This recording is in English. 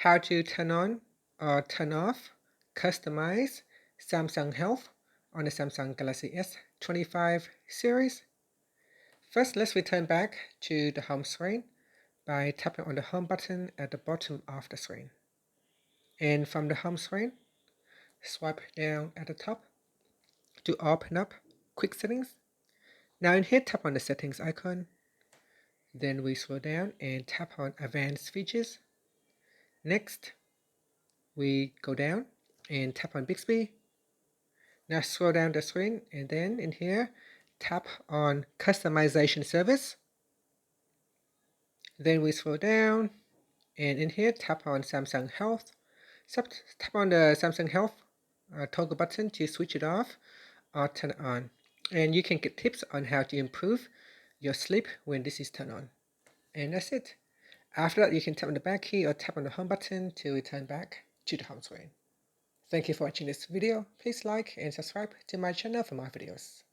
how to turn on or turn off customize Samsung Health on the Samsung Galaxy S25 series. First, let's return back to the home screen by tapping on the home button at the bottom of the screen. And from the home screen, swipe down at the top to open up Quick Settings. Now in here, tap on the Settings icon. Then we scroll down and tap on Advanced Features. Next, we go down and tap on Bixby. Now scroll down the screen and then in here, tap on Customization Service. Then we scroll down and in here, tap on Samsung Health. Tap on the Samsung Health toggle button to switch it off or turn it on. And you can get tips on how to improve your sleep when this is turned on. And that's it. After that, you can tap on the back key or tap on the home button to return back to the home screen. Thank you for watching this video. Please like and subscribe to my channel for more videos.